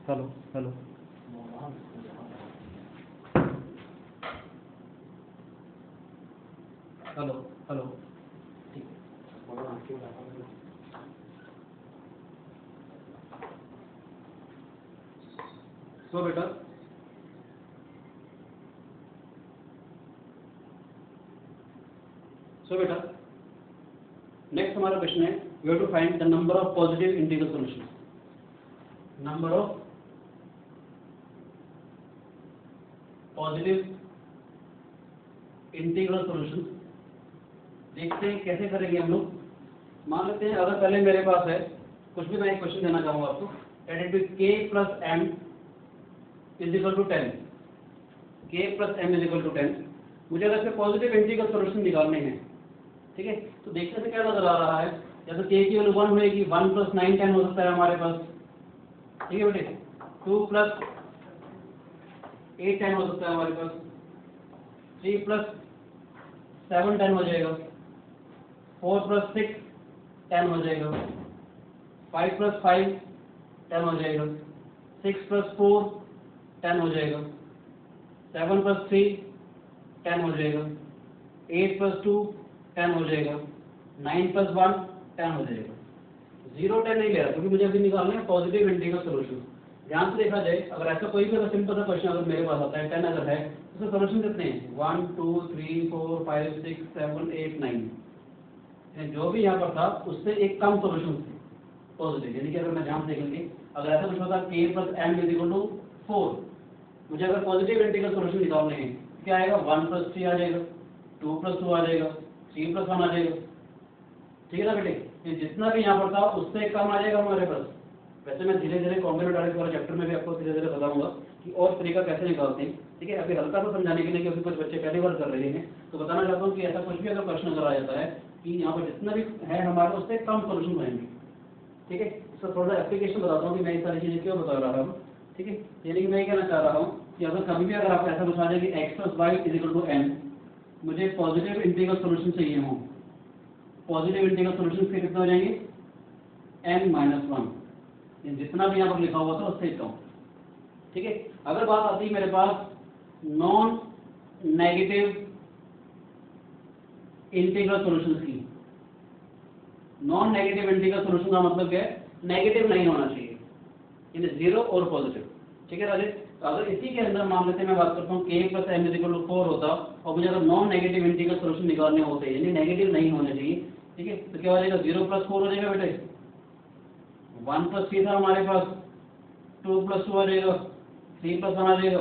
Hello hello hello hello so बेटा next हमारा question है you have to find the number of positive integral solution. Number of positive integral solution. देखते हैं कैसे करेंगे हम लोग। मान लेते हैं अगर पहले मेरे पास है कुछ भी, मैं एक क्वेश्चन देना चाहूंगा आपको, let it be k plus m is equal to 10। k plus m is equal to 10। मुझे अगर इसके पॉजिटिव इंटीग्रल सॉल्यूशन निकालने हैं, ठीक है, तो देखने से क्या नजर आ रहा है, या तो k की वैल्यू 1 होगी, 1 प्लस 9 10 हो सकता है हमारे पास, ठीक है बेटे, 2 प्लस 8 10 हो सकता है हमारे पास, 3 प्लस 7 10 हो जाएगा, 4 प्लस 6 10 हो जाएगा, 5 प्लस 5 10 हो जाएगा, 6 प्लस 4 10 हो जाएगा, 7 प्लस 3 10 हो जाएगा, 8 प्लस 2 10 हो जाएगा, 9 प्लस 1 10 हो जाएगा। 0 10 नहीं ले रहा क्योंकि मुझे अभी निकालना है पॉजिटिव इंटीग्रल सॉल्यूशन। ध्यान से देखा जाए, अगर ऐसा कोई भी अगर सिंपल सा क्वेश्चन अगर मेरे पास आता है 10 अगर है, उसका सॉल्यूशन कितने हैं, 1 2 3 4 5 6 7 8 9, जो भी यहाँ पर था उससे एक कम सॉल्यूशन थे पॉजिटिव। यानी कि अगर मैं ध्यान देखेंगे, अगर ऐसा कुछ होता k plus m is equal to 4, मुझे अगर पॉजिटिव इंटीग्रल सॉल्यूशन निकालने हैं, क्या आएगा, 1 प्लस 3 आ जाएगा, 2 प्लस 2 आ जाएगा, 3 प्लस 1 आ जाएगा, ठीक है ना बेटे। ये जितना भी यहाँ पर था उससे कम आ जाएगा हमारे पास। वैसे मैं धीरे धीरे कॉम्बिनेटोरिक्स वाले चैप्टर में भी आपको धीरे धीरे बताऊंगा कि और तरीका कैसे निकालते हैं, ठीक है। अभी हल्का सा समझाने के लिए, क्योंकि कुछ बच्चे पहली बार कर रहे हैं, तो बताना चाहता हूँ कि ऐसा कुछ भी अगर प्रश्न अगर आ जाता है कि यहाँ पर जितना भी है हमारे उससे कम सोल्यूशन रहेंगे, ठीक है। इसका थोड़ा सा एप्लीकेशन बताता हूँ कि मैं ये सारी चीज़ें क्यों बता रहा हूँ, ठीक है। यानी कि मैं ये कहना चाह रहा हूँ कि अगर कभी भी अगर आपको ऐसा पूछा जाए कि x plus Y is equal to n, मुझे पॉजिटिव इंटीग्रल सॉल्यूशन चाहिए हो, पॉजिटिव इंटीग्रल सॉल्यूशन फिर कितना हो जाएंगे, n माइनस 1, जितना भी यहाँ पर लिखा हुआ था उससे कम, ठीक है। अगर बात आती है मेरे पास नॉन नेगेटिव इंटीग्रल सॉल्यूशन की, नॉन नेगेटिव इंटीग्रल सॉल्यूशन का मतलब क्या है, नेगेटिव नहीं होना चाहिए, यानी 0 और पॉजिटिव, ठीक है राजेश। अगर इसी के अंदर मान लेते हैं मैं बात करता हूँ k plus m is equal to 4 होता और मुझे अगर नॉन नेगेटिव इंटीग्रल सॉल्यूशन निकालने होते यानी नेगेटिव नहीं होने चाहिए, ठीक है, तो क्या हो जाएगा, 0 प्लस 4 हो जाएगा बेटे, 1 प्लस 3 था हमारे पास, 2 प्लस 2 आ जाएगा, 3 प्लस 1 आ जाएगा,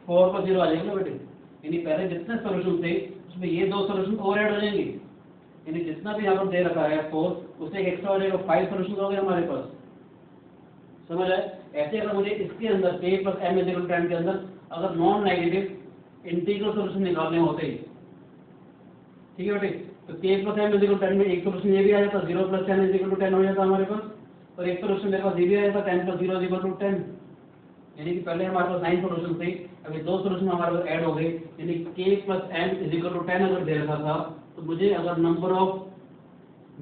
4 प्लस 0 आ जाएगा ना बेटे। यानी पहले जितने सोल्यूशन थे उसमें ये दो सोल्यूशन और ऐड हो जाएंगे, यानी जितना भी यहाँ पर दे रखा है 4 उससे एक एक्स्ट्रा हो जाएगा, 5 सोल्यूशन हो गए हमारे पास, समझ आए। ऐसे अगर मुझे इसके अंदर k plus m is equal to 10 के अंदर अगर नॉन नेगेटिव इंटीग्रल सॉल्यूशन निकालने होते, ठीक है बेटे, तो k plus m is equal to 10 में एक सोल्यूशन ये भी आ जाता, 0 प्लस 10 इज इक्वल टू 10 हो जाता हमारे पास, और एक सोल्यूशन मेरे पास ये भी आ जाता, 10 प्लस 0 इज इक्वल टू 10। यानी कि पहले हमारे पास 9 सोल्यूशन थे, अभी दो सोल्यूशन हमारे पास ऐड हो गए, यानी k plus m is equal to 10 अगर दे रखा था, तो मुझे अगर number of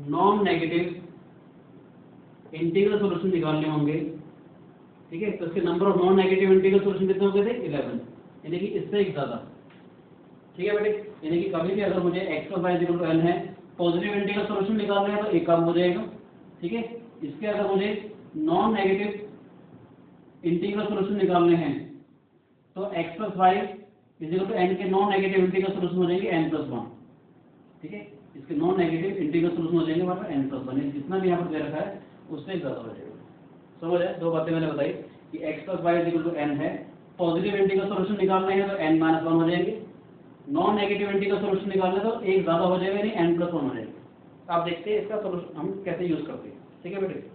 non negative integral solution निकालने होंगे, ठीक है, तो इसके number of non negative integral solution कितने हो गए थे, 11, यानी कि इससे एक ज़्यादा, ठीक है बेटे। यानी कि कभी भी अगर मुझे x plus Y is equal to n है, पॉजिटिव इंटीग्रल सॉल्यूशन निकालना है तो एक कम हो जाएगा, ठीक है। इसके अगर मुझे नॉन नेगेटिव इंटीग्रल सॉल्यूशन निकालने हैं तो x plus Y is equal to n के नॉन नेगेटिव इंटीग्रल सॉल्यूशन हो जाएंगे n प्लस 1, ठीक है। इसके नॉन नेगेटिव इंटीग्रल सॉल्यूशन हो जाएंगे हमारे n प्लस 1, जितना भी यहाँ पर दे रखा है उससे ज़्यादा हो जाएगा। समझ है, दो बातें मैंने बताई कि x plus Y is equal to n है, पॉजिटिव इंटीग्रल सॉल्यूशन निकालने हैं तो n माइनस 1 हो जाएंगे, नॉन नेगेटिव इंटीग्रल सॉल्यूशन निकालने तो एक ज़्यादा हो जाएगा, यानी n प्लस 1 हो जाएगा। आप देखते हैं इसका सॉल्यूशन हम कैसे यूज़ करते हैं, ठीक है बेटे।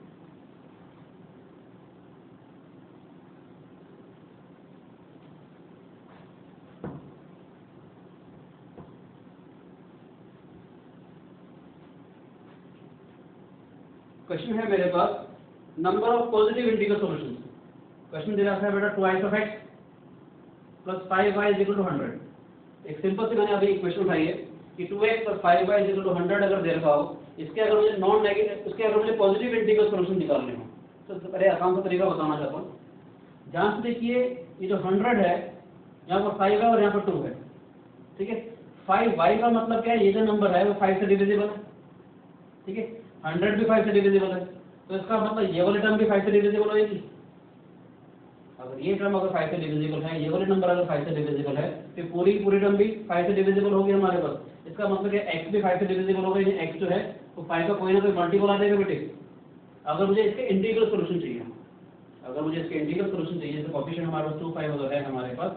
क्वेश्चन है मेरे पास number of positive integral solution. Question दे रखा है बेटा 2x of x plus 5y is equal to 100। एक सिंपल सी मैंने अभी इक्वेशन उठाई है कि 2x plus 5y is equal to 100 अगर दे रखा हो, इसके अगर मुझे नॉन नेगेटिव, उसके अगर मुझे पॉजिटिव इंटीग्रल सॉल्यूशन निकालने हो, तो पहले आसान सा तरीका बताना चाहता हूँ। ध्यान से देखिए, ये जो 100 है, यहाँ पर 5 है और यहाँ पर 2 है, ठीक है। 5y का मतलब क्या है, ये जो नंबर है वो 5 से डिविजिबल है, ठीक है। 100 भी 5 से डिविजिबल है, तो इसका मतलब ये वाली टर्म भी 5 से डिविजिबल होगी। अगर ये टर्म अगर 5 से डिविजिबल है, ये वाले नंबर अगर 5 से डिविजिबल है, तो पूरी टर्म भी 5 से डिविजिबल होगी हमारे पास। इसका मतलब है x भी 5 से डिविजिबल होगा, ये x जो है वो 5 का कोई ना कोई मल्टीपल आ जाएगा बेटे। अगर मुझे इसके इंटीग्रल सॉल्यूशन चाहिए, अगर मुझे इसके इंटीग्रल सॉल्यूशन चाहिए, तो कोएफिशिएंट हमारे पास 2 5 अगर है हमारे पास,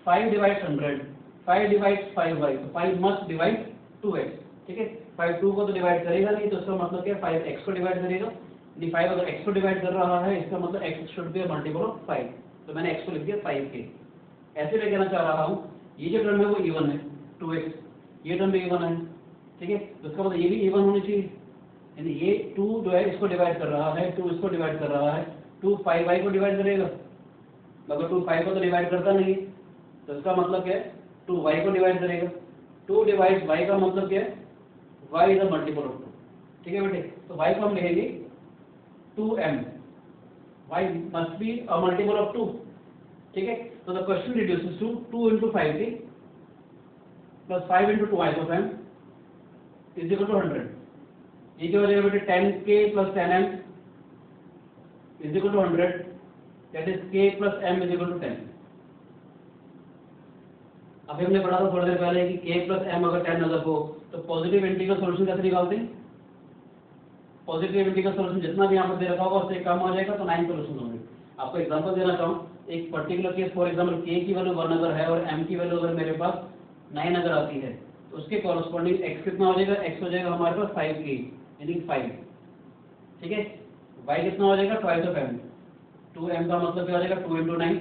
5 डिवाइड 100, 5 डिवाइड 5y, तो 5 मस्ट डिवाइड 2x, ठीक है। 5 2 को तो डिवाइड करेगा नहीं, तो इसका मतलब क्या है 5 x को डिवाइड करेगा, यानी 5 अगर x को डिवाइड कर रहा है, इसका मतलब x should be a multiple of 5, तो मैंने x को लिख दिया 5k। ऐसे मैं कहना चाह रहा हूँ, ये जो टर्म है वो इवन है 2x, ये टर्म भी इवन है, ठीक है। तो इसका मतलब ये भी इवन होनी चाहिए, यानी ये 2 जो है इसको डिवाइड कर रहा है, 2 इसको डिवाइड कर रहा है, 2 5y को डिवाइड करेगा, मगर 2 5 को तो डिवाइड करता नहीं, तो इसका मतलब क्या है 2 y को डिवाइड करेगा। 2 डिवाइड y का मतलब क्या है, y is a multiple of 2, ठीक है बेटे। तो y को हम लिखेंगे 2m, y must be a multiple of 2, ठीक है। तो the question reduces to 2 into 5k plus 5 into 2y of m is equal to 100। ये क्या हो जाएगा बेटे, 10k plus 10m is equal to 100, that is k plus m is equal to 10। अभी हमने पढ़ा था थोड़ी देर पहले कि k plus m अगर 10 अगर हो तो पॉजिटिव इंटीग्रल सॉल्यूशन कैसे निकालते हैं। पॉजिटिव इंटीग्रल सॉल्यूशन जितना भी यहाँ पर दे रखा होगा उससे कम हो जाएगा, तो 9 सॉल्यूशन होंगे। आपको एग्जांपल देना चाहूँ, एक particular case, for example k की वैल्यू 1 अगर है और m की वैल्यू अगर मेरे पास 9 अगर आती है, तो उसके कॉरस्पॉन्डिंग x कितना हो जाएगा, x हो जाएगा हमारे पास 5k, यानी 5, ठीक है। y कितना हो जाएगा, ट्वाइस ऑफ m, 2m का मतलब क्या हो जाएगा 2 into 9,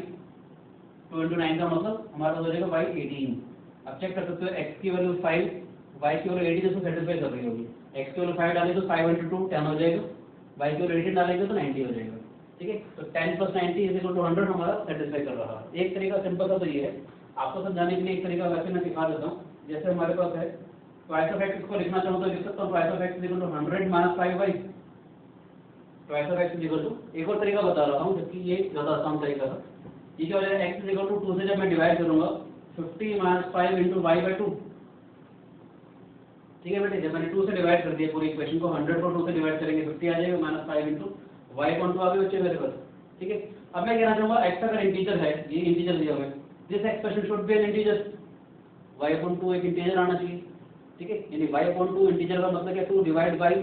2 into 9 का मतलब हमारा पास हो जाएगा y 18। अब चेक कर सकते हो, x की वैल्यू 5, y की वैल्यू 18 इसको सेटिस्फाई कर रही होगी। x की वैल्यू 5 डालेंगे तो 5 into 2 10 हो जाएगा, y की वैल्यू 18 डालेंगे तो 90 हो जाएगा, ठीक है। तो 10 plus 90 is equal to 100 हमारा सेटिस्फाई कर रहा है। एक तरीका सिंपल सा तो ये है, आपको समझाने के लिए एक तरीका वैसे मैं सिखा देता हूँ। जैसे हमारे पास है ट्वाइस ऑफ x को लिखना चाहूँ तो लिख सकता हूँ twice of x is equal to 100 minus 5y, twice of x is equal to, एक और तरीका बता रहा हूँ जबकि ये ज़्यादा आसान तरीका था। ये क्या हो जाएगा, x is equal to 2 से जब मैं डिवाइड करूँगा 50 minus 5 into y by 2, ठीक है बेटे। जब मैंने 2 से डिवाइड कर दिया पूरी इक्वेशन को, 100 को 2 से डिवाइड करेंगे 50 आ जाएगा, माइनस 5 into y कौन टू आ गए बच्चे मेरे पास, ठीक है। अब मैं कहना चाहूँगा x अगर इंटीजर है, ये इंटीजर दिया हुआ है, this expression should be N integer, y upon 2 एक इंटीजर आना चाहिए, ठीक है। यानी y अपॉन 2 इंटीजर का मतलब क्या, 2 डिवाइड बाई,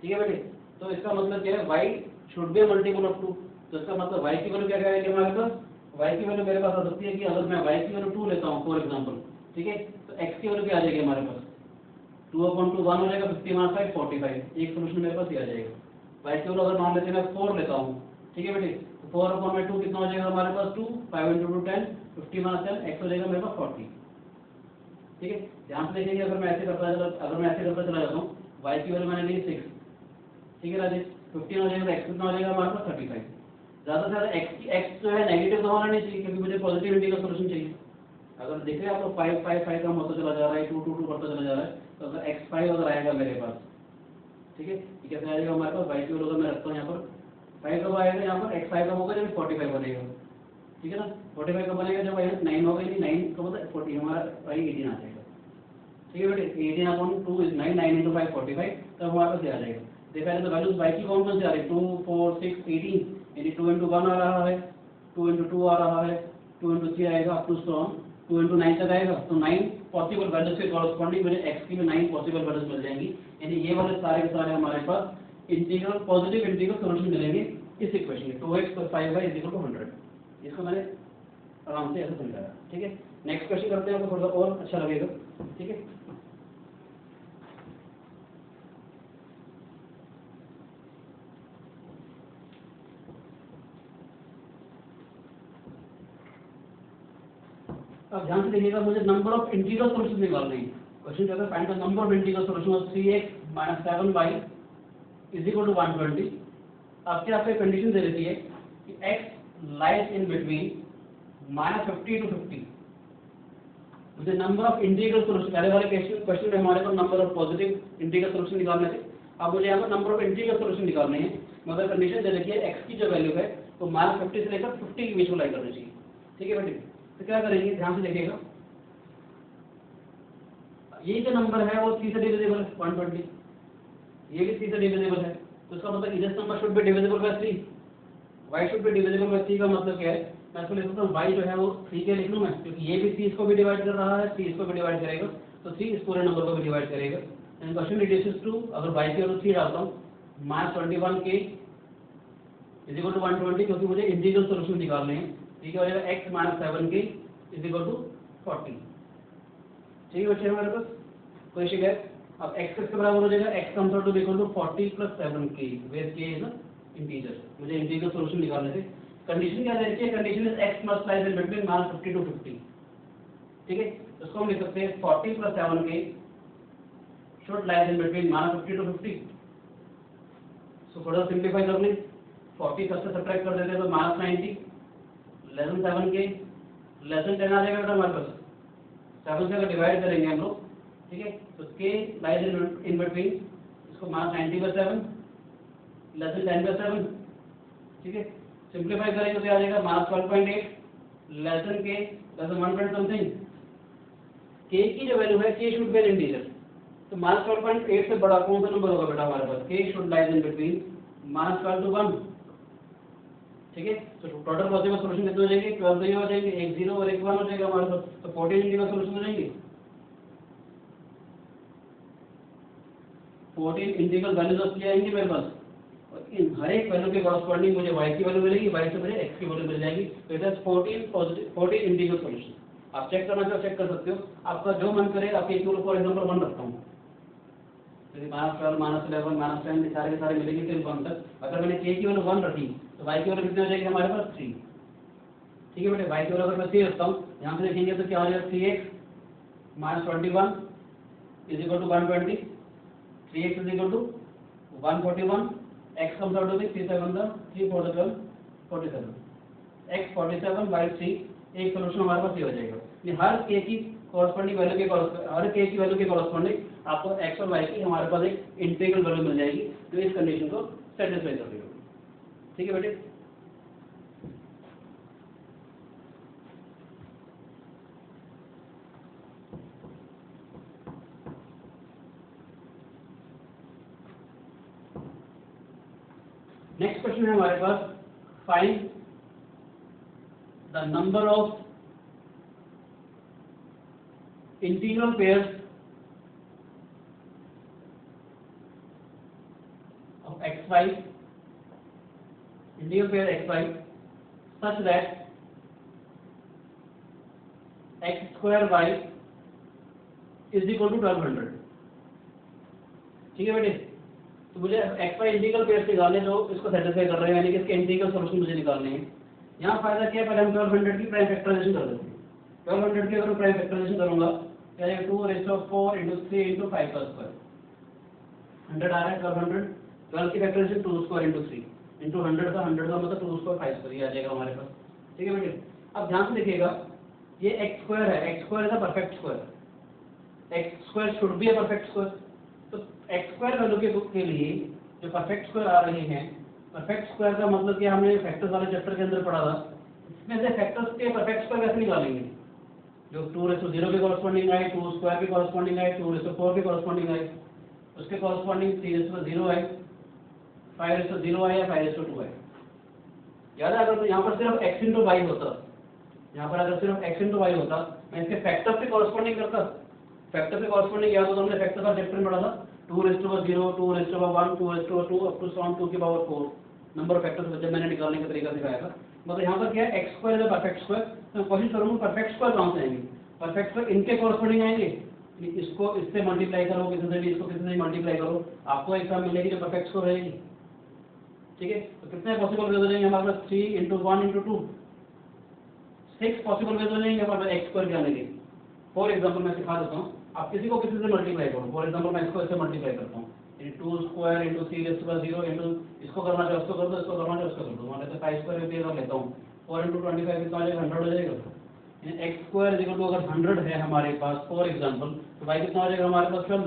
ठीक है बेटे। तो इसका मतलब क्या है, y should be multiple of 2, तो इसका मतलब y की वैल्यू क्या करेंगे हमारे पास, y की वैल्यू मेरे पास आ सकती है कि अगर मैं y की वैल्यू 2 लेता हूँ फॉर एग्जांपल, ठीक है, तो x की वैल्यू क्या आ जाएगी हमारे पास, 2 अपॉन 2 1 हो जाएगा, 50 माइनस 5 45, एक सोल्यूशन मेरे पास ये आ जाएगा। y की वैल्यू अगर मान लेते हैं मैं 4 लेता हूँ, ठीक है बेटे, तो 4 अपॉन में 2 कितना हो जाएगा हमारे पास, 2, 5 into 2 10, 50 माइनस 10 x हो जाएगा मेरे पास 40, ठीक है। ध्यान से देखिए, अगर मैं ऐसे करता चला जाता हूँ, y की वैल्यू मैंने ली 6, ठीक है राजेश, 15 हो जाएगा, x कितना हो जाएगा हमारे पास 35। ज़्यादा से ज़्यादा x जो है नेगेटिव तो होना नहीं चाहिए, क्योंकि मुझे पॉजिटिव इंटीग्रल सॉल्यूशन चाहिए। अगर देखें आपको 5 5 5 कम होता चला जा रहा है, 2 2 2 बढ़ता चला जा रहा है, तो अगर x 5 अगर आएगा मेरे पास, ठीक है, ये कैसे आएगा हमारे पास, y की वैल्यू मैं रखता हूँ यहाँ पर 5 कब आएगा, यहाँ पर x 5 कब होगा जब 45 बनेगा, ठीक है ना। 45 कब बनेगा जब y 9 होगा, नहीं 9 कब होता है 40, हमारा y 18 आ जाएगा, ठीक है बेटे। 18 अपॉन 2 इज 9, 9 into 5 45, तब हमारे पास ये आ जाएगा। देखा जाए तो वैल्यूज y की कौन से आ रही है, 2 4 6 18, यानी 2 into 1 आ रहा है, 2 into 2 आ रहा है, 2 into 3 आएगा, up to so on 2 into 9 तक आएगा। तो 9 पॉसिबल वैल्यूज के कॉरस्पॉन्डिंग मुझे x की भी 9 पॉसिबल वैल्यूज मिल जाएंगी, यानी ये वाले सारे के सारे हमारे पास इंटीग्रल पॉजिटिव इंटीग्रल सॉल्यूशन मिलेंगे इस इक्वेशन के, 2x + 5y = 100। इसको मैंने आराम से ऐसे समझाया, ठीक है। नेक्स्ट क्वेश्चन करते हैं, आपको थोड़ा और अच्छा लगेगा, ठीक है। अब ध्यान से देखिएगा, मुझे नंबर ऑफ इंटीग्रल सॉल्यूशन निकालने हैं। क्वेश्चन कहता है find the number of integral solution of 3x - 7y = 120। अब क्या आपको कंडीशन दे देती है कि x lies in between -50 to 50। मुझे नंबर ऑफ इंटीग्रल सॉल्यूशन, पहले वाले क्वेश्चन में हमारे पास number of positive integral solution निकालने थे, अब मुझे यहाँ पर नंबर ऑफ इंटीग्रल सॉल्यूशन निकालने हैं, मगर कंडीशन दे रखी है x की जो वैल्यू है तो -50 से लेकर 50 के बीच में लाई करनी चाहिए। ठीक है बेटे, तो क्या करेंगे ध्यान से देखिएगा, ये जो नंबर है वो 3 से डिविजिबल है 120, ये भी 3 से डिविजिबल है, तो इसका मतलब इधर number should be divisible by 3, y should be divisible by 3 का मतलब क्या है, मैं इसको लिख सकता हूँ y जो है वो 3 के लिख लूँ मैं, क्योंकि ये भी 30 को भी डिवाइड कर रहा है, 30 को भी डिवाइड करेगा, तो 3 इस पूरे नंबर को भी डिवाइड करेगा। एंड क्वेश्चन रिड्यूसेस टू, अगर y की वैल्यू 3 डालता हूँ, -21k इज इक्वल टू 120, क्योंकि मुझे इंटीग्रल सॉल्यूशन निकालने हैं। ठीक है, हो जाएगा x -7k is equal to 40। ठीक है बच्चे, हमारे पास कोई शिकायत? अब x किसके बराबर हो जाएगा, x comes out to equal to 40 + 7k, where k is integer, मुझे इंटीग्रल सॉल्यूशन निकालने थे। कंडीशन क्या दे रखी है, condition is x must lies in between -50 to 50। ठीक है, तो इसको हम लिख सकते हैं 40 + 7k should lies in between -50 to 50। सो थोड़ा सिंप्लीफाई कर लें, 40 सबसे सब्ट्रैक्ट कर देते हैं तो -90 less than 7k less than 10 आ जाएगा बेटा हमारे पास, 7 से अगर डिवाइड करेंगे हम लोग। ठीक है, तो k लाइज इन बिटवीन, इसको -90/7 लेस देन 10/7। ठीक है, सिंप्लीफाई करेंगे तो आ जाएगा -12.8 less than k less than 1 point something. k की जो वैल्यू है, k should be N integer, तो -12.8 से बड़ा कौन सा नंबर होगा बेटा हमारे पास, k should lies in between -12 to 1। ठीक है, तो टोटल पॉसिबल सॉल्यूशन कितने हो जाएंगे, 12 तो ये हो जाएंगे, एक 0 और एक 1 हो जाएगा हमारे पास, तो 14 इंटीग्रल सॉल्यूशन हो जाएंगे। 14 इंटीग्रल वैल्यूज ऑफ क्या आएंगी मेरे पास, और इन हर एक वैल्यू के कॉरस्पॉन्डिंग मुझे y की वैल्यू मिलेगी, y से मुझे x की वैल्यू मिल जाएगी। तो इट इज 14 इंटीग्रल सॉल्यूशन। आप चेक करना चाहो चेक कर सकते हो, आपका जो मन करे। आपके एक फॉर एग्जांपल 1 रखता हूँ, -12 -11 -10 सारे के सारे मिलेंगे फिर 1 तक। अगर मैंने k की वैल्यू 1 रखी तो y की वैल्यू कितनी हो जाएगी हमारे पास 3। ठीक है बेटे, y की वैल्यू अगर मैं 3 रखता हूँ, यहाँ पे देखेंगे तो क्या हो जाएगा, 3x -21 is equal to 120, 3x is equal to 141, x comes out to be 3 7 3 4 12 47, x 47 by 3। एक सोल्यूशन हमारे पास ये हो जाएगा। ये हर k की कॉरस्पॉन्डिंग वैल्यू के हर k की वैल्यू के कॉरस्पॉन्डिंग आपको x और y की हमारे पास एक इंटीग्रल वैल्यू मिल जाएगी जो इस कंडीशन को सेटिस्फाई कर देगी। ठीक है बेटे, नेक्स्ट क्वेश्चन है हमारे पास, find the number of integral pairs of xy, integral pair xy such that x square y is equal to 1200। ठीक है बेटे, तो मुझे xy इंटीग्रल पेयर्स निकालने जो इसको सेटिस्फाई कर रहे हैं, यानी कि इसके इंटीग्रल सॉल्यूशन मुझे निकालने हैं। यहाँ फायदा क्या है, पहले हम 1200 की प्राइम फैक्टराइजेशन कर देते हैं। 1200 की अगर प्राइम फैक्टराइजेशन करूंगा, 2⁴ into 3 into 5 का स्क्वायर, 100 आ रहा है 1200, 12 की फैक्टराइजेशन 2² into 3 into 100 का मतलब 2² 5², ये आ जाएगा हमारे पास। ठीक है बेटे, अब ध्यान से देखिएगा, ये x² है, x² is a perfect square, x² should be a perfect square. तो x² वैल्यू के लिए जो परफेक्ट स्क्वायर आ रहे हैं, परफेक्ट स्क्वायर का मतलब कि हमने फैक्टर्स वाले चैप्टर के अंदर पढ़ा था, इसमें से फैक्टर्स के परफेक्ट स्क्वायर कैसे निकालेंगे, जो 2⁻0 के कॉरस्पॉन्डिंग आए, 2² के कॉरस्पॉन्डिंग आए, 2⁻4 के कॉरस्पॉन्डिंग आए, उसके कॉरस्पॉन्डिंग 3⁻0 आए, 5⁻0 आए या 5⁻2 आए। याद है, अगर तो यहाँ पर सिर्फ x into y होता, यहाँ पर अगर सिर्फ x into y होता, मैं इसके फैक्टर के कॉरस्पॉन्डिंग करता। फैक्टर के कॉरस्पॉन्डिंग याद हो तो हमने फैक्टर का चैप्टर में पढ़ा था, 2⁻0 2⁻1 2⁻2 up to 2⁻4 number of factors जब मैंने निकालने का तरीका दिखाया था। मतलब यहाँ पर क्या है, x² is a perfect square, तो मैं कोशिश करूँगा परफेक्ट स्क्वायर कहाँ से आएंगे, परफेक्ट स्क्वायर इनके कॉरस्पॉन्डिंग आएंगे, इसको इससे मल्टीप्लाई करो, किसी से भी इसको किसी से मल्टीप्लाई करो, आपको एक सम मिलेगी जो परफेक्ट स्क्वायर रहेगी। ठीक है, तो कितने पॉसिबल वेज हो जाएंगे हमारे पास, 3 into 1 into 2, 6 पॉसिबल वेज हो जाएंगे हमारे पास x² जाने के। फॉर एग्जाम्पल मैं सिखा देता हूँ, आप किसी को किसी से मल्टीप्लाई करो। फॉर एग्जाम्पल मैं इसको इससे मल्टीप्लाई करता हूँ, 2² into 3⁻0 into इसको करना चाहो इसको कर दो, इसको करना चाहो इसको कर दो, मान लेते 5² कर लेता हूँ, 4 into 25 कितना हो जाएगा, 100 हो जाएगा। x² इज इक्वल टू अगर 100 है हमारे पास फॉर एग्जाम्पल, तो y कितना हो जाएगा हमारे पास 12।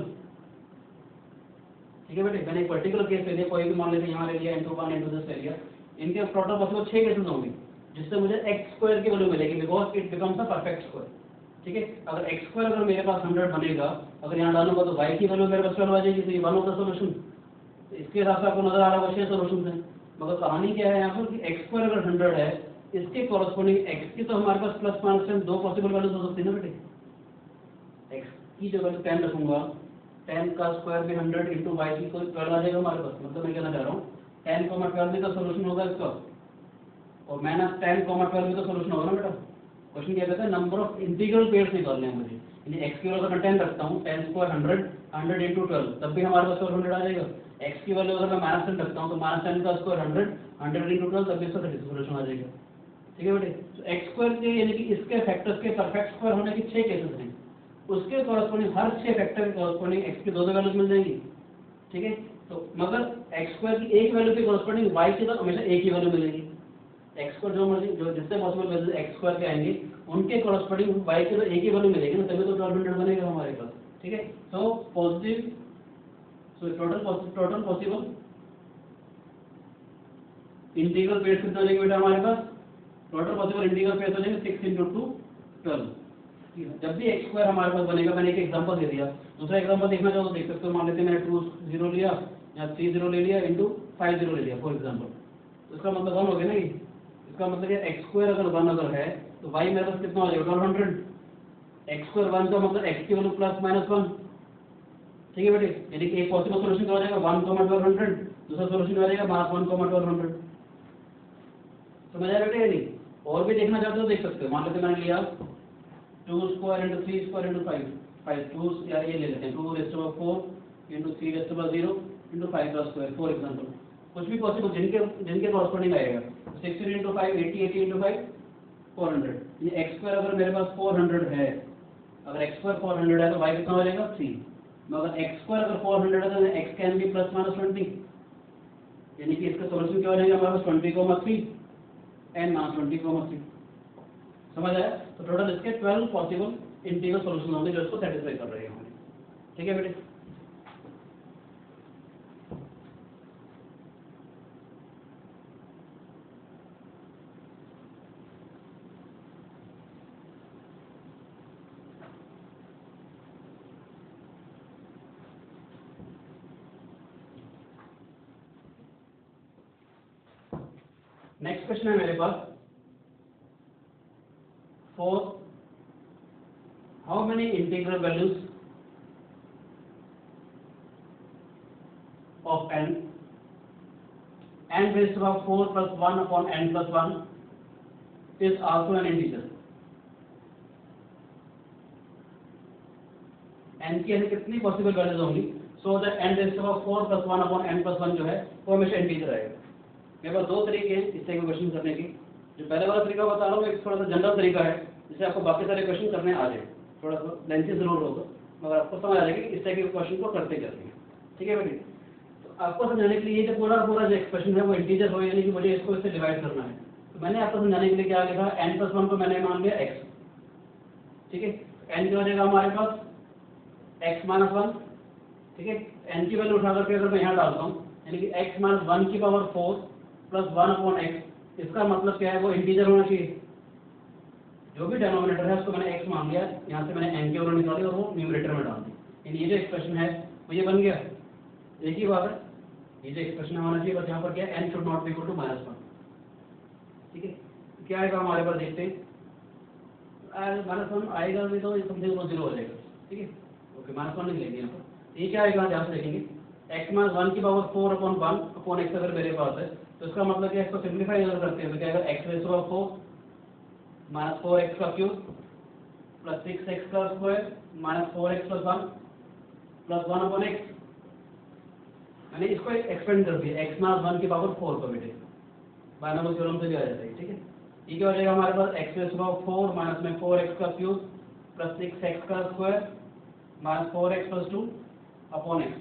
ठीक है बेटे, मैंने एक पर्टिकुलर केस ले लिया, कोई भी मान लेते हैं यहाँ ले लिया, into 1 into this ले लिया, इनके टोटल पॉसिबल 6 केसेस होंगे जिससे मुझे एक्स स्क्वायर की वैल्यू मिलेगी because it becomes a perfect square. ठीक है, अगर एक्स स्क्वायर अगर मेरे पास 100 बनेगा, अगर यहाँ डालूंगा तो वाई की वैल्यू मेरे पास 12 आ जाएगी, तो ये वन ऑफ द सोल्यूशन। तो इसके हिसाब से आपको नजर आ रहा होगा 6 सोल्यूशन है, मगर कहानी क्या है यहाँ पर कि एक्स स्क्वायर अगर 100 है, इसके कॉरस्पॉन्डिंग एक्स की तो हमारे पास प्लस माइनस में 2 पॉसिबल वैल्यूज हो सकती है ना बेटे। एक्स की जो वैल्यू 10 रखूंगा, 10 का स्क्वायर भी 100 इंटू वाई की कोई 12 आ जाएगा हमारे पास। मतलब मैं कहना चाह रहा हूँ 10 कॉमा 12 भी तो सोल्यूशन होगा इसका, और माइनस 10 कॉमा 12 भी तो सोल्यूशन होगा ना बेटा। क्वेश्चन क्या कहता है, नंबर ऑफ इंटीग्रल पेयर्स निकालने हैं मुझे, यानी एक्स की वैल्यू अगर मैं 10 रखता हूँ, 10 स्क्वायर 100 इंटू 12 तब भी हमारे पास 100 आ जाएगा। एक्स की वैल्यू अगर मैं माइनस 10 रखता हूँ तो माइनस 10 का स्क्वायर 100 इंटू 12 तब भी इसका सोल्यूशन आ जाएगा। ठीक है बेटे, तो एक्स स्क्वायर के यानी कि इसके फैक्टर्स के परफेक्ट स्क्वायर होने के 6 केसेस हैं, उसके कॉरस्पॉन्डिंग हर 6 फैक्टर के कॉरस्पॉन्डिंग एक्स की 2 वैल्यूज मिल जाएंगी। ठीक है, तो मगर एक्स स्क्वायर की एक वैल्यू के कॉरस्पॉन्डिंग वाई की तो हमेशा एक ही वैल्यू मिलेगी। एक्स स्क्वायर जो मर्जी जो जितने पॉसिबल वैल्यूज एक्स स्क्वायर के आएंगे उनके कॉरस्पॉन्डिंग वाई की तो एक ही वैल्यू मिलेगी ना, तभी तो 1200 बनेगा हमारे पास। ठीक है, तो positive, so total possible integral pairs कितने हो जाएंगे बेटा हमारे पास, टोटल पॉसिबल इंटीग्रल पेयर्स हो जाएंगे 6 इंटू 2 12। जब भी एक्स स्क्वायर हमारे पास बनेगा, मैंने एक एग्जांपल दे दिया, दूसरा एग्जांपल देखना चाहो तो देख सकते हो। मान लेते हैं मैंने 2 0 लिया या 3 0 ले लिया इंटू 5 0 ले लिया फॉर एग्जांपल, तो इसका मतलब 1 हो गया ना ये। इसका मतलब ये एक्स स्क्वायर अगर 1 अगर है तो वाई मेरे पास कितना हो जाएगा 1200। एक्स स्क्वायर 1 का मतलब एक्स की वैल्यू प्लस माइनस 1। ठीक है बेटे, यानी कि एक पॉसिबल सॉल्यूशन क्या हो जाएगा 1, 1200, दूसरा सॉल्यूशन हो जाएगा माइनस 1, 1200। समझ आया बेटे? यदि और भी देखना चाहते हो देख सकते हो। मान लेते मैंने लिया 2 स्क्वायर इंटू 3 स्क्वायर इंटू 5 2 या ये ले लेते हैं 2 raise to power 4 into 3 raise to power 0 into 5 का स्क्वायर फॉर एग्जांपल। कुछ भी पॉसिबल जिनके कॉरस्पॉन्डिंग आएगा। 16 इंटू 5 80 इंटू 5 400। ये एक्स स्क्वायर अगर मेरे पास 400 है, अगर एक्स स्क्वायर 400 है तो वाई कितना हो जाएगा 3। मगर एक्स स्क्वायर अगर 400 है तो x can be plus minus 20, यानी कि इसका सॉल्यूशन क्या हो जाएगा हमारे पास 20,3 एंड माइनस 20,3। समझ आया? तो टोटल इसके 12 पॉसिबल इंटीग्रल सॉल्यूशन होंगे जो इसको सेटिस्फाई कर रहे होंगे। ठीक है बेटे, नेक्स्ट क्वेश्चन है मेरे पास 4 how many integral values of n raised to power 4 plus 1 upon n plus 1 is also an integer। n की ऐसी कितनी पॉसिबल वैल्यूज होंगी so that n raised to power 4 plus 1 upon n plus 1 जो है वो हमेशा इंटीजर आएगा। मेरे पास 2 तरीके हैं इस टाइप के क्वेश्चन करने के। जो पहले वाला तरीका बता रहा हूँ एक थोड़ा सा जनरल तरीका है जिससे आपको बाकी सारे क्वेश्चन करने आ जाए। थोड़ा सा लेंथी जरूर होगा मगर आपको समझ आ जाएगा कि इस टाइप के क्वेश्चन को करते कैसे हैं। ठीक है बेटी, तो आपको समझाने के लिए ये जो पूरा जो एक्सप्रेशन है वो इंटीजर हो, यानी कि मुझे इसको इससे डिवाइड करना है। तो मैंने आपको समझाने के लिए क्या लिखा, n plus 1 को मैंने मान लिया x। ठीक है, n क्या हो जाएगा हमारे पास x माइनस 1। ठीक है, n की वैल्यू उठा करके अगर मैं यहाँ डालता हूँ यानी कि x माइनस 1 की पावर 4 प्लस 1 अपॉन x, इसका मतलब क्या है वो इंटीजर होना चाहिए। जो भी डिनोमिनेटर है उसको मैंने x मान लिया, यहाँ से मैंने n की वैल्यू निकाली और वो न्यूमरेटर में डाल दी, यानी ये जो एक्सप्रेशन है वो ये बन गया। एक ही बात है, ये जो एक्सप्रेशन होना चाहिए बस यहाँ पर क्या है n should not be equal to minus 1। ठीक है, क्या आएगा हमारे पास देखते हैं, माइनस 1 आएगा भी तो समथिंग वो 0 हो जाएगा। ठीक है, ओके माइनस 1 नहीं लेंगे यहाँ पर। ये क्या आएगा ध्यान से देखेंगे, x माइनस 1 की पावर 4 अपॉन 1 अपॉन x अगर मेरे पास है तो इसका मतलब क्या है, इसको सिंप्लीफाई अगर करते हैं तो क्या आएगा x raise to power 4 minus 4x का क्यूब प्लस 6x का square minus 4x plus 1 plus 1 upon x। मैंने इसको एक्सपेंड कर दिया x माइनस 1 की पावर 4 को बेटे, बायनोमियल थ्योरम से भी आ जाता है। ठीक है, ये क्या हो जाएगा हमारे पास x raise to power 4 minus में 4x का क्यूब प्लस 6x का square minus 4x plus 2 upon x।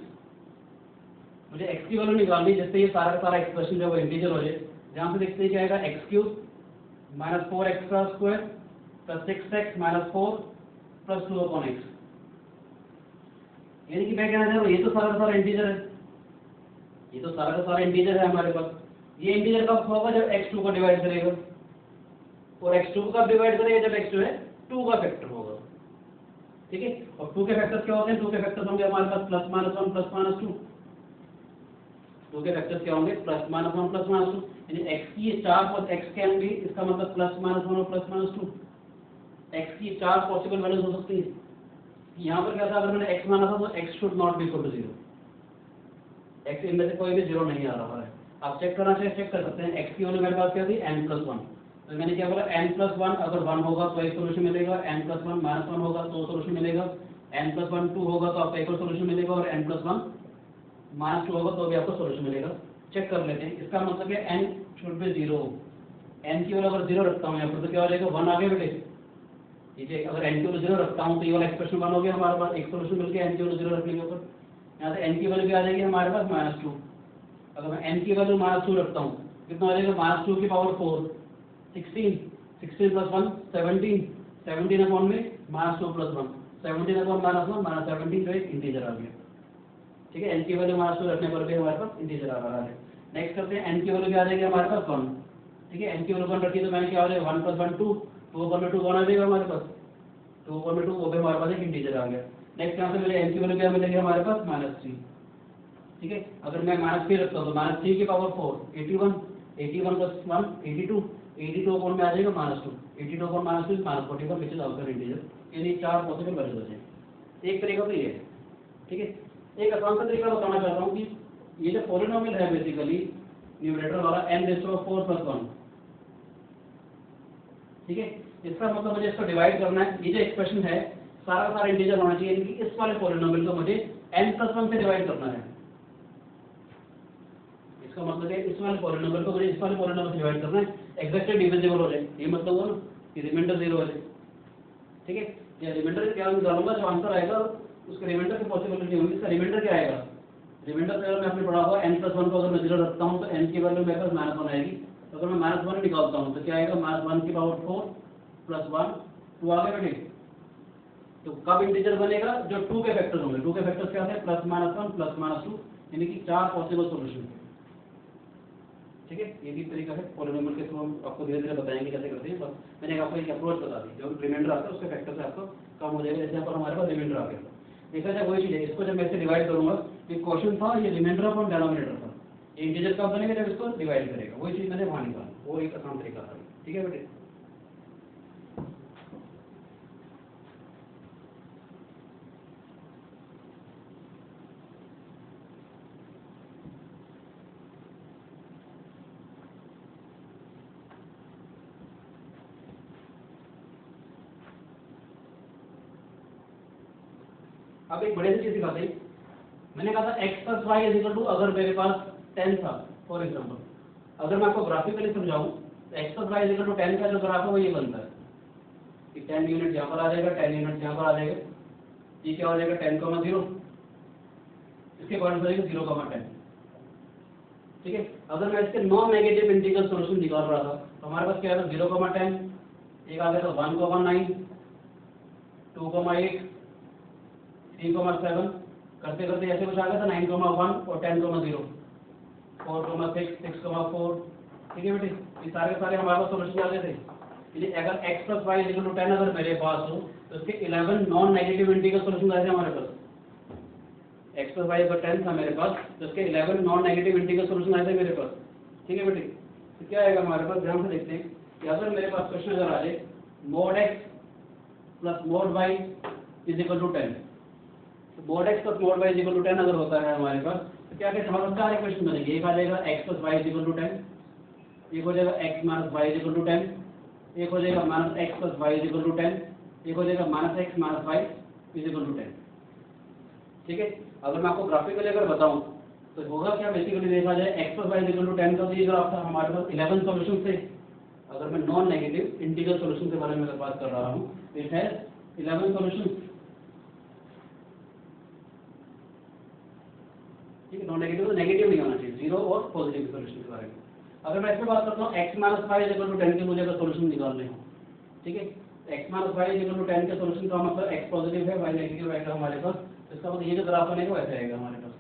मुझे x की वैल्यू निकालनी जिससे ये सारा का सारा एक्सप्रेशन जो है वो इंटीजर हो जाए। जहाँ से देखते हैं क्या आएगा x क्यूब माइनस 4x का square plus 6x minus 4 plus 2 upon x। यानी कि मैं कहना चाह रहा हूँ ये तो सारा का सारा इंटीजर है, ये तो सारा का सारा इंटीजर है हमारे पास। ये इंटीजर कब होगा जब x2 को डिवाइड करेगा, और x2 को कब डिवाइड करेगा जब x2 है 2 का फैक्टर होगा, ठीक है। और 2 के फैक्टर्स क्या होते हैं, 2 के फैक्टर्स होंगे हमारे पास प्लस माइनस 1 प्लस माइनस 2, 2 के फैक्टर्स क्या होंगे प्लस माइनस 1 प्लस माइनस 2, यानी x की 4 प्लस x कैन बी, इसका मतलब प्लस माइनस 1 और प्लस माइनस 2, x की 4 पॉसिबल वैल्यूज हो सकती है। यहाँ पर क्या था, अगर मैंने x माना था तो x should not be equal to 0, x इनमें से कोई भी 0 नहीं आ रहा है। आप चेक करना चाहिए, चेक कर सकते हैं। x की वैल्यू मेरे पास क्या थी n+1, तो मैंने क्या बोला n+1 अगर 1 होगा तो एक सोल्यूशन मिलेगा, n+1 -1 होगा तो सोल्यूशन मिलेगा, n+1 2 होगा तो आपको एक और सोल्यूशन मिलेगा, और n+1 -2 होगा तो भी आपको सोल्यूशन मिलेगा। चेक कर लेते हैं, इसका मतलब है n शुड बी 0, n की वैल्यू अगर 0 रखता हूँ यहाँ पर तो क्या हो जाएगा 1 आगे बेटे, ठीक है। अगर n की वैल्यू 0 रखता हूँ तो ये वाला एक्सप्रेशन 1 हो गया हमारे पास, एक सोल्यूशन मिल गया n की वैल्यू 0 रखने के ऊपर। यहाँ से n की वैल्यू क्या आ जाएगी हमारे पास -2, अगर मैं n की वैल्यू -2 रखता हूँ कितना आ जाएगा -2 की पावर 4, 16, 16 + 1 17, 17 अपॉन में -2 + 1, 17 अपॉन -1 -17 जो एक इंटीजर आ गया, ठीक है। n की वैल्यू -2 रखने पर भी हमारे पास इंटीजर आ रहा है। नेक्स्ट करते हैं, n की वैल्यू क्या आ जाएगी हमारे पास 1, ठीक है। n की वैल्यू 1 रखी तो मैंने क्या हो जाएगा 1 + 1 2, 2 / 2 1 आ जाएगा हमारे पास, 2 / 2 वो भी हमारे पास एक इंटीजर आ गया। नेक्स्ट यहाँ से मेरे n की वैल्यू क्या मिलेगी हमारे पास -3, ठीक है। अगर मैं -3 रखता हूँ तो -3 की पावर 4 81, 81 + 1 82, 82 अपॉन में आ जाएगा -2, 82 upon -2 is -41 which is outside integer, यानी 4 पॉसिबल वैल्यूज हो जाएंगे। एक तरीका तो ये है, ठीक है। एक आसान सा तरीका बताना चाहता हूँ कि ये जो पॉलिनोमियल है बेसिकली न्यूमरेटर वाला n⁴ + 1, ठीक है। इसका मतलब मुझे इसको डिवाइड करना है, ये जो एक्सप्रेशन है सारा इंटीजर होना चाहिए, कि इस वाले पॉलिनोमियल को मुझे n+1 से डिवाइड करना है। इसका मतलब है इस वाले पॉलिनोमियल को मुझे इस वाले पॉलिनोमियल से डिवाइड करना है, एग्जैक्टली डिविजिबल हो जाए, ये मतलब हुआ ना कि रिमाइंडर 0 हो जाए, ठीक है। या रिमाइंडर क्या निकालूंगा, जो आंसर आएगा उसके रिमाइंडर की पॉसिबिलिटी होगी, इसका रिमाइंडर क्या आएगा, रिमाइंडर अगर मैं आपने पढ़ा हुआ n+1 को अगर मैं 0 रखता हूँ तो n की वैल्यू मेरे पास -1 आएगी, तो अगर मैं -1 निकालता हूँ तो क्या आएगा -1 की पावर 4 + 1 2 आ गया बेटे। तो कब इंटीजर बनेगा, जो 2 के फैक्टर्स होंगे, 2 के फैक्टर्स क्या होते हैं +-1 +-2, यानी कि 4 पॉसिबल सॉल्यूशन, ठीक है। ये भी तरीका है पॉलिनोमियल के थ्रू, हम आपको धीरे धीरे बताएंगे कैसे करते हैं। बस मैंने आपको एक अप्रोच बता दी, जो रिमाइंडर आता है उसके फैक्टर से आपको कम हो जाएगा। जैसे यहाँ पर हमारे पास रिमाइंडर आ गया था, देखा जाए वही चीज़ है, इसको जब मैं इसे डिवाइड करूंगा, ये क्वेश्चन था ये रिमाइंडर अपॉन डिनोमिनेटर था, ये इंटीजर कब बनेगा जब इसको डिवाइड करेगा, वही चीज़ मैंने वहाँ निकाला, वो एक आसान तरीका था, ठीक है बेटे। अब एक बड़े से चीज दिखाते हैं, मैंने कहा था x + y = अगर मेरे पास 10 था फॉर एग्जांपल, अगर मैं आपको ग्राफिकली समझाऊं तो x + y = 10 का जो ग्राफ है वो ये बनता है कि 10 यूनिट यहाँ पर आ जाएगा, 10 यूनिट यहाँ पर आ जाएगा, ये क्या हो जाएगा 10,0, इसके अकॉर्डिंग हो जाएगा 0,10, ठीक है। अगर मैं इसके नॉन नेगेटिव इंटीग्रल सॉल्यूशन निकाल रहा था तो हमारे पास क्या आएगा 0,10, एक आ गया था 1,9, 2,8, 3,7, करते करते ऐसे कुछ आ गया था 9,1 और 10,0, 4,6, 6,4, ठीक है बेटे। ये सारे हमारे पास सॉल्यूशन आ गए थे। यदि अगर x + y = 10 अगर मेरे पास हो तो इसके 11 नॉन नेगेटिव इंटीग्रल सॉल्यूशन आए थे हमारे पास। x + y अगर 10 था मेरे पास तो इसके 11 नॉन नेगेटिव इंटीग्रल सॉल्यूशन आए थे मेरे पास, ठीक है बेटे। तो क्या आएगा हमारे पास, ध्यान से देखते हैं कि अगर मेरे पास क्वेश्चन अगर आ जाए mod x + mod y = 10, तो mod x + mod y = 10 अगर होता है हमारे पास तो क्या कहते हैं हमारे पास 4 इक्वेशन बनेंगे। एक आ जाएगा x + y = 10, एक हो जाएगा x - y = 10, एक हो जाएगा -x + y = 10, एक हो जाएगा -x - y = 10, ठीक है। अगर मैं आपको ग्राफिकली अगर बताऊं तो होगा क्या, बेसिकली देखा जाए x + y = 10 का तो ये ग्राफ था हमारे पास 11 सॉल्यूशन थे। अगर मैं नॉन नेगेटिव इंटीग्रल सॉल्यूशन के बारे में अगर बात कर रहा हूं तो इट हैज 11 सॉल्यूशन, ठीक है। नॉन नेगेटिव तो नेगेटिव नहीं होना चाहिए, 0 और पॉजिटिव सॉल्यूशन के बारे में। अगर मैं इसमें बात करता हूँ x - y = 10 के मुझे अगर सॉल्यूशन निकालने हो, ठीक है, x - y = 10 के सॉल्यूशन का मतलब x पॉजिटिव है y नेगेटिव आएगा हमारे पास, इसका मतलब ये जो ग्राफ बनेगा वैसे आएगा हमारे पास,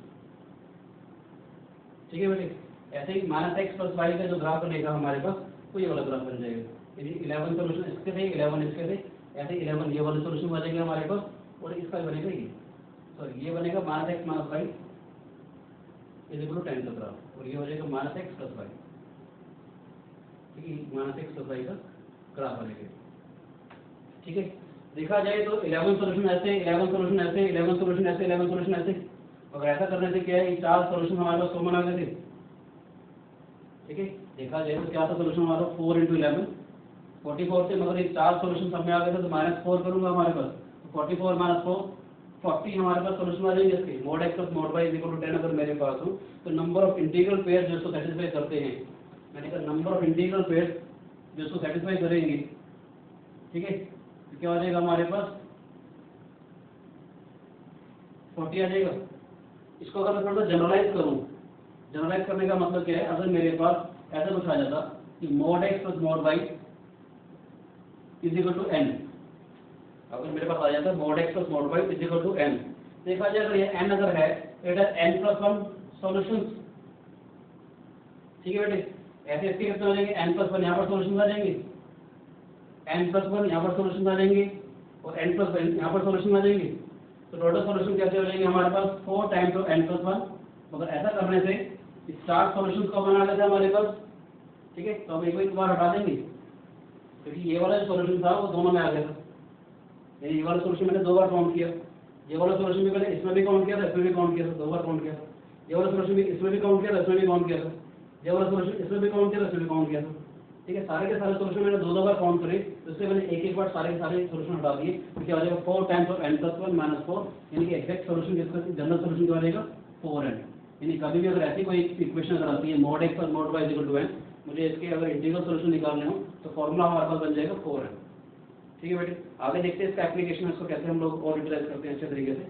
ठीक है बेटे। ऐसे ही -x + y का जो ग्राफ बनेगा हमारे पास वो ये वाला ग्राफ बन जाएगा। यदि 11 सोल्यूशन इसके थे, 11 इसके थे, ऐसे 11 ये वाले सोल्यूशन बनेंगे हमारे पास, और इसका बनेगा ये, सॉरी ये बनेगा -x - y = 10 का ग्राफ, और ये हो जाएगा -x + y, ठीक है, -x + y का ग्राफ बनेगा। ठीक है, देखा जाए तो 11 सोल्यूशन ऐसे, 11 सोल्यूशन ऐसे, 11 सोल्यूशन ऐसे, 11 सोल्यूशन ऐसे, अगर ऐसा करने से क्या है, ये 4 सोल्यूशन हमारे पास कॉमन आ गए थे। ठीक है, देखा जाए तो क्या था सोल्यूशन हमारा 4 × 11 44 से, मगर ये 4 सोल्यूशन सब में आ गए थे तो -4 करूंगा हमारे पास, तो 44 - 4 40 हमारे पास सोल्यूशन आ जाएंगे इसके। mod x + mod y = 10 अगर मेरे पास हो तो नंबर ऑफ इंटीग्रल पेयर जो इसको सेटिस्फाई करते हैं, मैंने कहा नंबर ऑफ इंटीग्रल पेयर जो इसको सेटिस्फाई करेंगे, ठीक है, तो क्या आ जाएगा हमारे पास 40 आ जाएगा। इसको अगर मैं थोड़ा सा जनरलाइज करूं, जनरलाइज करने का मतलब क्या है, अगर मेरे पास ऐसा कुछ आ जाता कि mod x + mod y = n, अगर मेरे पास आ जाता mod x + mod y = n, देखा जाए अगर ये n अगर है इट है n + 1 सॉल्यूशंस, ठीक है बेटे, ऐसे इसके कितने हो जाएंगे, n + 1 यहाँ पर सॉल्यूशन आ जाएंगे, n + 1 यहाँ पर सॉल्यूशन आ जाएंगे, और n + 1 यहाँ पर सॉल्यूशन आ जाएंगे, तो टोटल सॉल्यूशन कैसे हो जाएंगे हमारे पास 4 × n + 1। मगर ऐसा करने से इस 4 सॉल्यूशन को बना लेते हैं हमारे पास, ठीक है, तो हम एक बार हटा देंगे, क्योंकि ये वाला जो सॉल्यूशन था वो दोनों में आ गया था, यानी ये वाला सॉल्यूशन मैंने 2 बार काउंट किया, ये वाला सॉल्यूशन भी मैंने इसमें भी काउंट किया था, इसमें भी काउंट किया था, 2 बार काउंट किया, ये वाला सॉल्यूशन भी इसमें भी काउंट किया था, इसमें भी काउंट किया था, ये वाला सॉल्यूशन इसमें भी काउंट किया था, इसमें भी काउंट किया था, ठीक है, सारे के सारे सॉल्यूशन मैंने 2 बार काउंट करे, तो इससे मैंने एक बार सारे के सारे सॉल्यूशन हटा दिए, तो क्या हो जाएगा 4 × n + 1 - 4, यानी कि एग्जैक्ट सॉल्यूशन जिसका जनरल सॉल्यूशन क्या हो जाएगा 4n। यानी कभी भी अगर ऐसी कोई इक्वेशन अगर आती है mod x + mod y = n, मुझे इसके अगर इंटीग्रल सॉल्यूशन निकालने हो तो फॉर्मूला हमारे पास बन जाएगा 4n। ठीक है बेटे, आगे देखते हैं इसका एप्लीकेशन, इसको कैसे हम लोग और यूटिलाइज करते हैं अच्छे तरीके से।